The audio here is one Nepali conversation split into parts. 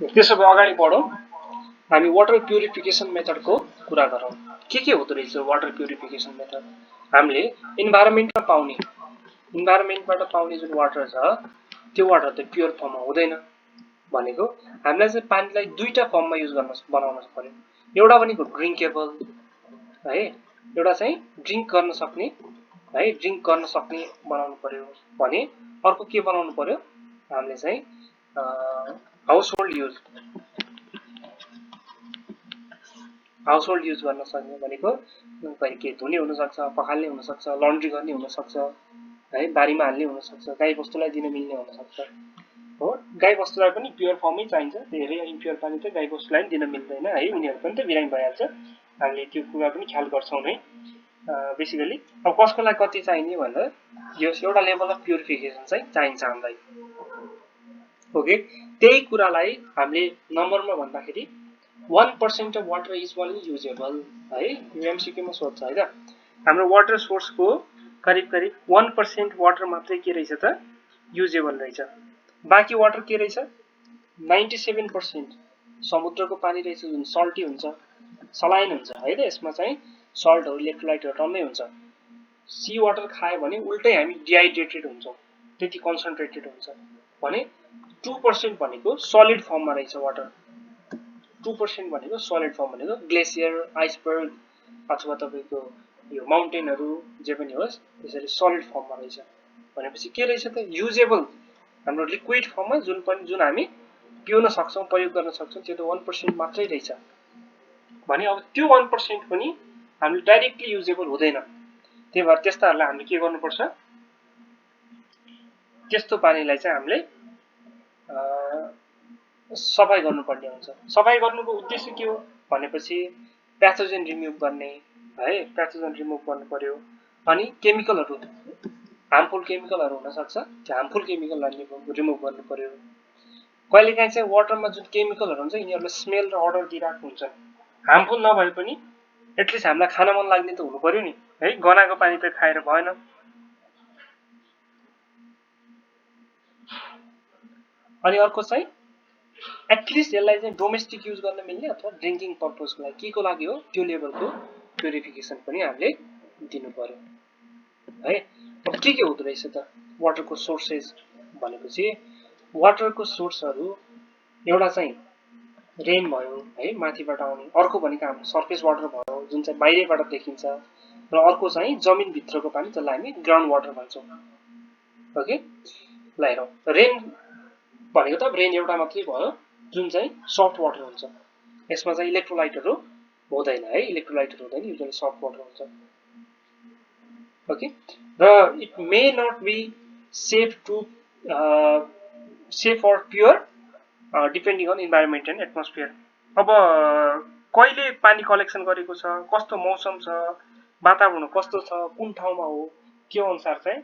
त्यसो भए अगाडि बढौं हामी वाटर प्युरिफिकेसन मेथडको कुरा गरौँ के हुँदो रहेछ वाटर प्युरिफिकेसन मेथड हामीले इन्भाइरोमेन्टमा पाउने जुन वाटर छ त्यो वाटर त प्योर फर्ममा हुँदैन भनेको हामीलाई चाहिँ पानीलाई दुईटा फर्ममा युज गर्न बनाउन पर्यो एउटा भनेको ड्रिङ्केबल है एउटा चाहिँ ड्रिङ्क गर्न सक्ने बनाउनु पर्यो भने अर्को के बनाउनु पर्यो हामीले चाहिँ हाउसहोल्ड युज गर्न सक्ने भनेको के धुने हुन सक्छ पखाल्ने हुन सक्छ लन्ड्री गर्ने हुन सक्छ है बारीमा हाल्ने हुन सक्छ गाई बस्तुलाई दिन मिल्ने हुन सक्छ हो गाई बस्तुलाई पनि प्योर फर्मै चाहिन्छ धेरै इम्प्योर पानी त गाई बस्तुलाई पनि दिन मिल्दैन है उनीहरु पनि त बिरामी भइहाल्छ हामीले त्यो कुरा पनि ख्याल गर्छौं है बेसिकली अब कसकोलाई कति चाहिने भनेर यो एउटा लेभल अफ प्युरिफिकेसन चाहिँ चाहिन्छ हामीलाई ओके त्यही कुरालाई हामीले नम्बरमा भन्दाखेरि 1% of water is only usable है एमसीक्यू मा सोध्छ है त हाम्रो वाटर सोर्स को करिब 1% वाटर मात्रै के रहेछ त युजेबल रहेछ बाकी वाटर के रहेछ 97% समुद्रको पानी रहेछ जुन सल्टी हुन्छ सलाइन हुन्छ है त यसमा चाहिँ सल्टहरु इलेक्ट्रोलाइटहरु टन्नै हुन्छ सी वाटर खायो भने उल्टै हामी डिहाइड्रेटेड हुन्छौं त्यति कन्सन्ट्रेटेड हुन्छ भने 2% भनेको सलिड फर्ममा रहेछ वाटर 2% भनेको सलिड फर्म भनेको ग्लेसियर आइसबर्ग अथवा तपाईको यो माउन्टेनहरु जे पनि होस् त्यसरी सलिड फर्ममा रहेछ भनेपछि के रहेछ त युजेबल हाम्रो लिक्विड फर्ममा जुन हामी पिउन सक्छौं प्रयोग गर्न सक्छौं त्यो त 1% मात्रै रहेछ भने अब त्यो 1% पनि हामीले डाइरेक्टली युजेबल हुँदैन त्यही भएर त्यस्ताहरुलाई हामीले के गर्नुपर्छ त्यस्तो पानीलाई चाहिँ हामीले सफाई गर्नुपर्ने हुन्छ सफाई गर्नुको उद्देश्य के हो भनेपछि प्याथोजन रिमुभ गर्ने है प्याथोजन रिमुभ गर्नु पर्यो अनि केमिकलहरु हार्मफुल केमिकलहरु हुन सक्छ त्यो हार्मफुल केमिकलहरु रिमुभ गर्नु पर्यो कहिलेकाहीँ चाहिँ वाटरमा जुन केमिकलहरु हुन्छ यिनीहरुले स्मेल र अडर दिइराख्नु हुन्छ हार्मफुल नभए पनि एटलिस्ट हामीलाई खान मन लाग्ने त हुनु पर्यो नि है गनाको पानी त खाएर भएन अनि अर्को चाहिँ एटलिस्ट यसलाई चाहिँ डोमेस्टिक युज गर्न मिल्ने अथवा ड्रिंकिङ पर्पसको लागि केको लागि हो त्यो लेभलको प्युरिफिकेसन पनि हामीले दिनु पर्यो है अब के हुँदो रहेछ त वाटरको सोर्सेस भनेपछि वाटरको सोर्सहरु एउटा चाहिँ रेन भयो है माथिबाट आउने अर्को भनेको हाम्रो सरफेस वाटर भयो जुन चाहिँ बाहिरबाट देखिन्छ र अर्को चाहिँ जमिन भित्रको पानी जसलाई हामी ग्राउन्ड वाटर भन्छौं ओके ल हेरौं रेन भनेको त रेन एउटा मात्रै भयो जुन चाहिँ सफ्ट वाटर हुन्छ यसमा चाहिँ इलेक्ट्रोलाइटहरु हुँदैन है इलेक्ट्रोलाइटहरु हुँदैन युजुअली सफ्ट वाटर हुन्छ ओके र it may not be safe or pure depending on environment and atmosphere अब कहिले पानी कलेक्सन गरेको छ कस्तो मौसम छ वातावरण कस्तो छ कुन ठाउँमा हो के अनुसार चाहिँ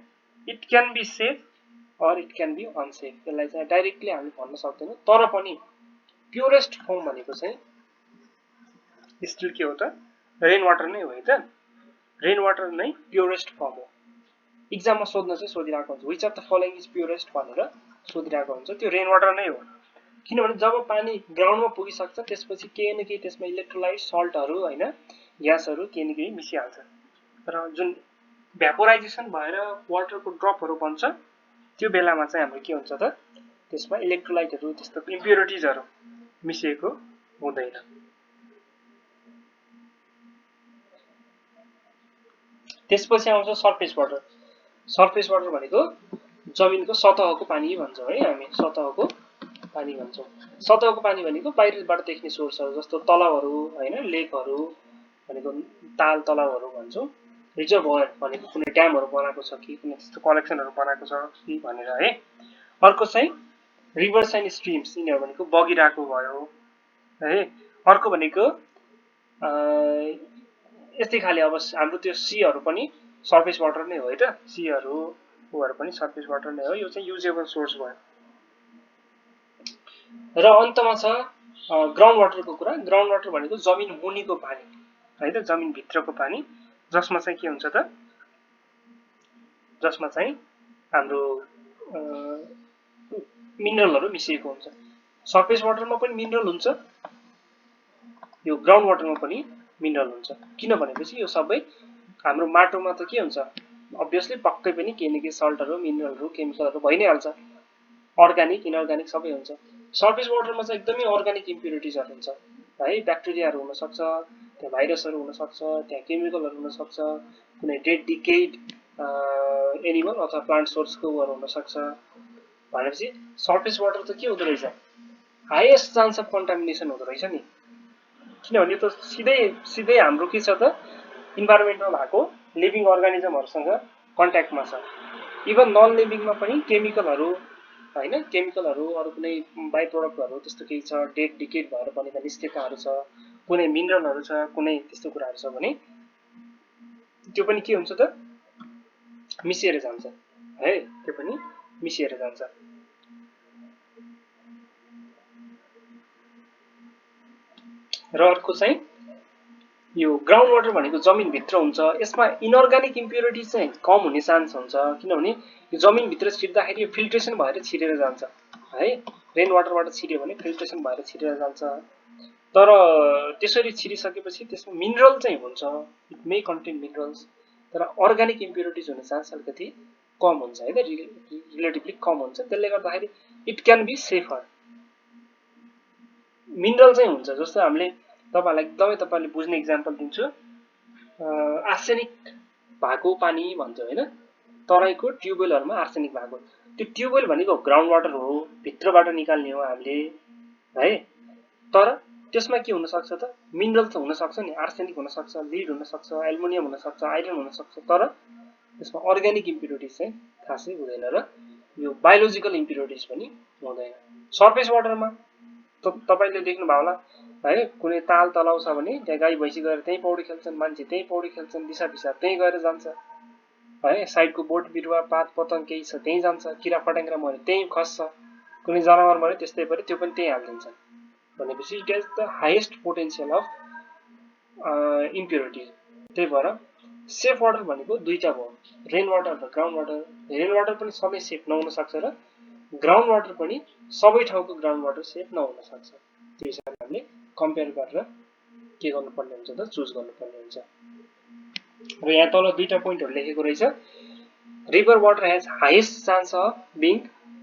it can be safe or it can be unsafe यसलाई चाहिँ डाइरेक्टली हामी भन्न सक्दैनौं तर पनि प्योरेस्ट फर्म भनेको चाहिँ स्टिल के हो त रेन वाटर नै हो है त रेन वाटर नै प्योरेस्ट फर्म हो एक्जाममा सोध्न चाहिँ सोधिरहेको हुन्छ which of the following is purest भनेर सोधिरहेको हुन्छ त्यो रेन वाटर नै हो किनभने जब पानी ग्राउन्डमा पुगिसक्छ त्यसपछि केही न केही त्यसमा इलेक्ट्रोलाइट सल्टहरु हैन ग्यासहरु केही न केही मिसिहाल्छ तर जुन भ्यापोराइजेसन भएर वाटरको ड्रपहरु बन्छ त्यो बेलामा चाहिँ हाम्रो के हुन्छ त त्यसमा इलेक्ट्रोलाइटहरु त्यस्तो इम्प्युरिटिजहरु मिसिएको हुँदैन त्यसपछि आउँछ सरफेस वाटर भनेको जमिनको सतहको पानी भन्छौं है हामी सतहको पानी भन्छौं सतहको पानी भनेको बाहिरबाट देख्ने सोर्सहरु जस्तो तलावहरु हैन लेकहरु भनेको ताल तलावहरु भन्छौं रिजर्भयर भनेको कुनै ड्यामहरु बनाएको छ कि कुनै त्यस्तो कलेक्सनहरु बनाएको छ कि भनेर है अर्को चाहिँ रिभर्स एन्ड स्ट्रीम्स यिनीहरु भनेको बगिरहेको भयो है अर्को भनेको यस्तै खाली अब हाम्रो त्यो सीहरु पनि सरफेस वाटर नै हो है त सीहरु ओहरु पनि सरफेस वाटर नै हो यो चाहिँ युजेबल सोर्स भयो र अन्तमा छ ग्राउन्ड वाटरको कुरा ग्राउन्ड वाटर भनेको जमिन मुनिको पानी है त जमिन भित्रको पानी जसमा चाहिँ के हुन्छ त जसमा चाहिँ हाम्रो मिनरलहरु मिसिएको हुन्छ सरफेस वाटरमा पनि मिनरल हुन्छ, यो ग्राउन्ड वाटरमा पनि मिनरल हुन्छ। किन भनेपछि यो सबै हाम्रो माटोमा त के हुन्छ, अभियसली पक्कै पनि केही न केही सल्टहरू, मिनरलहरू, केमिकलहरू भइ नै हाल्छ, अर्गानिक इनअर्गानिक सबै हुन्छ। सरफेस वाटरमा चाहिँ एकदमै अर्गानिक इम्प्युरिटिजहरू हुन्छ है, ब्याक्टेरियाहरू हुन सक्छ, त्यहाँ भाइरसहरू हुन सक्छ, त्यहाँ केमिकलहरू हुन सक्छ, कुनै डेड डिकेड एनिमल अथवा प्लान्ट सोर्सकोहरू हुन सक्छ। भनेपछि सरफेस वाटर त के हुँदो रहेछ, हाइएस्ट चान्स अफ कन्टामिनेसन हुँदो रहेछ नि, किनभने त सिधै हाम्रो के छ त, इन्भाइरोमेन्टमा भएको लिभिङ अर्गानिजमहरूसँग कन्ट्याक्टमा छ। इभन नन लिभिङमा पनि केमिकलहरू हैन, केमिकलहरू अरू कुनै बाइ प्रोडक्टहरू त्यस्तो केही छ, डेड डिकेड भएर बनेका निस्केकाहरू छ, कुनै मिनरलहरू छ, कुनै त्यस्तो कुराहरू छ भने त्यो पनि के हुन्छ त, मिसिएर जान्छ है, त्यो पनि मिसिएर जान्छ। र अर्को चाहिँ यो ग्राउन्ड वाटर भनेको जमिनभित्र हुन्छ, यसमा इनअर्गानिक इम्प्युरिटी चाहिँ कम हुने चान्स हुन्छ, किनभने यो जमिनभित्र छिर्दाखेरि यो फिल्ट्रेसन भएर छिरेर जान्छ है, रेन वाटरबाट छिर्यो भने फिल्ट्रेसन भएर छिरेर जान्छ। तर त्यसरी छिरिसकेपछि त्यसमा मिनरल चाहिँ हुन्छ, इट मे कन्टेन मिनरल्स, तर अर्गानिक इम्प्युरिटिज हुने चान्स अलिकति कम हुन्छ हैन, रिलेटिभली कम हुन्छ। त्यसले गर्दाखेरि it can be safer. Mineral चाहिँ हुन्छ, जस्तो हामीले तपाईहरुलाई एकदमै तपाईले बुझ्ने इक्जाम्पल दिन्छु, आर्सेनिक भएको पानी भन्छ हैन, तराईको ट्युबवेलहरुमा आर्सेनिक भएको, त्यो ट्युबवेल भनेको ग्राउन्ड वाटर हो, भित्रबाट निकाल्ने हो हामीले है, तर त्यसमा के हुन सक्छ त, मिनरल त हुन सक्छ नि, आर्सेनिक हुन सक्छ, लिड हुन सक्छ, एल्युमिनियम हुन सक्छ, आइरन हुन सक्छ, तर त्यसमा अर्गानिक इम्प्युरिटिज चाहिँ खासै हुँदैन र यो बायोलोजिकल इम्प्युरिटिज पनि हुँदैन। सरफेस वाटरमा तपाईले देख्नु भयो होला है, कुनै ताल तलाउ छ भने त्यहाँ गाई भैँसी गएर त्यही पौडी खेल्छन्, मान्छे त्यही पौडी खेल्छन्, दिशा पिसाब त्यही गएर जान्छ है, साइडको बोट बिरुवा पात पतंग केही छ त्यही जान्छ, किरा फट्याङ्ग्रा मर्यो त्यही खस्छ, कुनै जनावर मर्यो त्यस्तै पऱ्यो त्यो पनि त्यही हाल्दिन्छ। भनेपछि it has the highest potential of impurity. त्यही भएर सेफ वाटर भनेको दुईटा भयो, रेन वाटर र ग्राउन्ड वाटर। रेन वाटर पनि सबै सेफ नहुन सक्छ र ग्राउन्ड वाटर पनि सबै ठाउँको ग्राउन्ड वाटर सेफ नहुन सक्छ। त्यो हिसाबले हामीले कम्पेयर गरेर के गर्नुपर्ने हुन्छ त, चुज गर्नुपर्ने हुन्छ। र यहाँ तल दुईटा पोइन्टहरु लेखेको रहेछ, river water has highest chance of being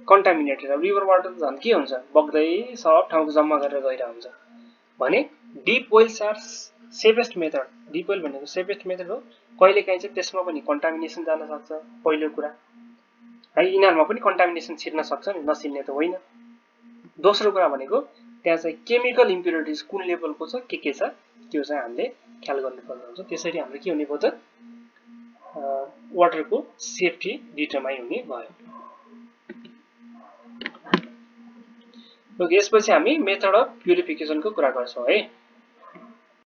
contaminated. अब रिभर वाटर झन् के हुन्छ, बग्दै सब ठाउँको जम्मा गरेर गइरहेको हुन्छ भने deep wells are safest method. Deep well भनेको सेफेस्ट मेथड हो, कहिलेकाहीँ चाहिँ त्यसमा पनि कन्टामिनेसन जान सक्छ, पहिलो कुरा है, यिनीहरुमा पनि कन्टामिनेसन छिर्न सक्छ नि, नछिर्ने त होइन। दोस्रो कुरा भनेको त्यहाँ चाहिँ केमिकल इम्प्युरिटिज कुन लेभलको छ, के छ, त्यो चाहिँ हामीले ख्याल गर्नुपर्ने हुन्छ। त्यसरी हाम्रो के हुने भयो त, वाटरको सेफ्टी डिटरमाइन हुने भयो। ओके, यसपछि हामी मेथड अफ प्युरिफिकेसनको कुरा गर्छौं है।